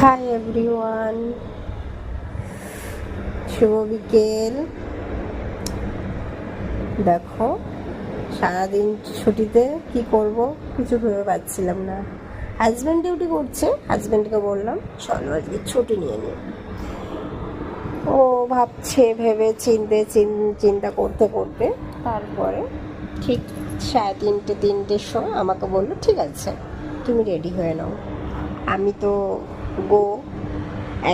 Hi everyone, শুভ বিকেল। দেখো, সারাদিন ছুটিতে কি করব কিছু ভেবে পাচ্ছিলাম না। হাজব্যান্ড ডিউটি করছে, হাজব্যান্ডকে বললাম চলো আজকে ছুটি নিয়ে নিই। ও ভাবছে, ভেবে চিন্তা করতে করতে তারপরে ঠিক 3:30-4টের সময় আমাকে বললো ঠিক আছে তুমি রেডি হয়ে নাও। আমি তো গো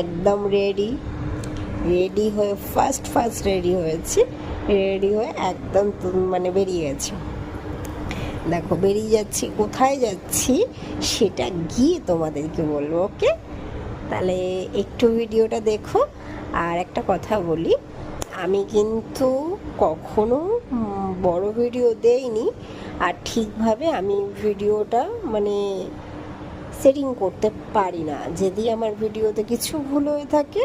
একদম রেডি হয়ে ফার্স্ট রেডি হয়েছি। রেডি হয়ে একদম মানে বেরিয়ে গেছি। দেখো বেরিয়ে যাচ্ছি, কোথায় যাচ্ছি সেটা গিয়ে তোমাদেরকে বলবো। ওকে, তাহলে একটু ভিডিওটা দেখো। আর একটা কথা বলি, আমি কিন্তু কখনো বড় ভিডিও দেইনি, আর ঠিকভাবে আমি ভিডিওটা মানে সেটিং করতে পারি না। যদি আমার ভিডিওতে কিছু ভুল হয়ে থাকে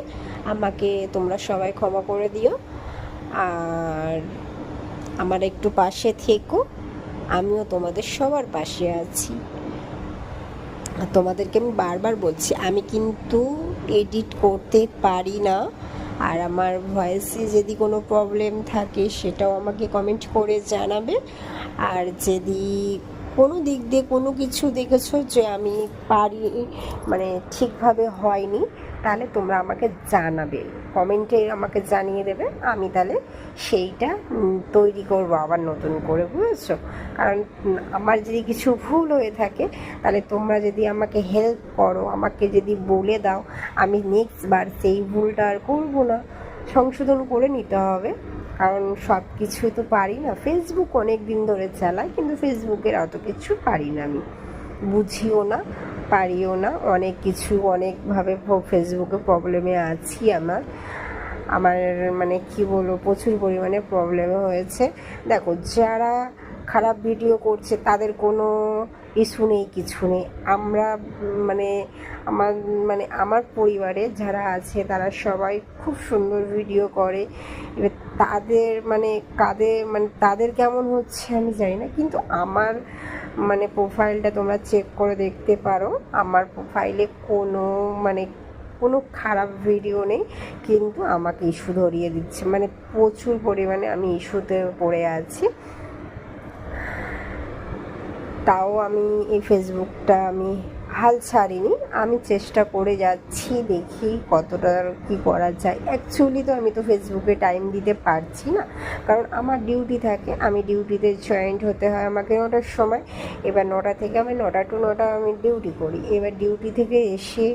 আমাকে তোমরা সবাই ক্ষমা করে দিও, আর আমার একটু পাশে থেকো। আমিও তোমাদের সবার পাশে আছি। তোমাদেরকে আমি বারবার বলছি, আমি কিন্তু এডিট করতে পারি না, আর আমার ভয়েসে যদি কোনো প্রবলেম থাকে সেটাও আমাকে কমেন্ট করে জানাবে। আর যদি কোনো দিক দিয়ে কোনো কিছু দেখেছো যে আমি পারি মানে ঠিকভাবে হয়নি, তাহলে তোমরা আমাকে জানাবে, কমেন্টে আমাকে জানিয়ে দেবে। আমি তাহলে সেইটা তৈরি করবো আবার নতুন করে, বুঝেছো? কারণ আমার যদি কিছু ভুল হয়ে থাকে তাহলে তোমরা যদি আমাকে হেল্প করো, আমাকে যদি বলে দাও, আমি নেক্সট বার সেই ভুলটা আর করবো না, সংশোধন করে নিতে হবে। কারণ সব কিছুই তো পারি না। ফেসবুক অনেক দিন ধরে চালাই, কিন্তু ফেসবুকের অত কিছু পারি না, আমি বুঝিও না, পারিও না। অনেক কিছু অনেকভাবে ফেসবুকে প্রবলেমে আছি। আমার মানে কি বলবো, প্রচুর পরিমাণে প্রবলেমে হয়েছে। দেখো, যারা খারাপ ভিডিও করছে তাদের কোনো ইস্যু নেই, কিছু নেই। আমরা আমার পরিবারে যারা আছে তারা সবাই খুব সুন্দর ভিডিও করে। এবার তাদের কেমন হচ্ছে আমি জানি না, কিন্তু আমার প্রোফাইলটা তোমরা চেক করে দেখতে পারো। আমার প্রোফাইলে কোনো খারাপ ভিডিও নেই, কিন্তু আমাকে ইস্যু ধরিয়ে দিচ্ছে। প্রচুর পরিমাণে আমি ইস্যুতে পড়ে আছি। তাও আমি এই ফেসবুকটা আমি হাল ছাড়িনি, আমি চেষ্টা করে যাচ্ছি, দেখি কতটা কি করা যায়। অ্যাকচুয়ালি তো আমি তো ফেসবুকে টাইম দিতে পারছি না, কারণ আমার ডিউটি থাকে। আমি ডিউটিতে জয়েন্ট হতে হয় আমাকে 9টার সময়। এবার 9টা থেকে আমি 9টা টু 9টা আমি ডিউটি করি। এবার ডিউটি থেকে এসে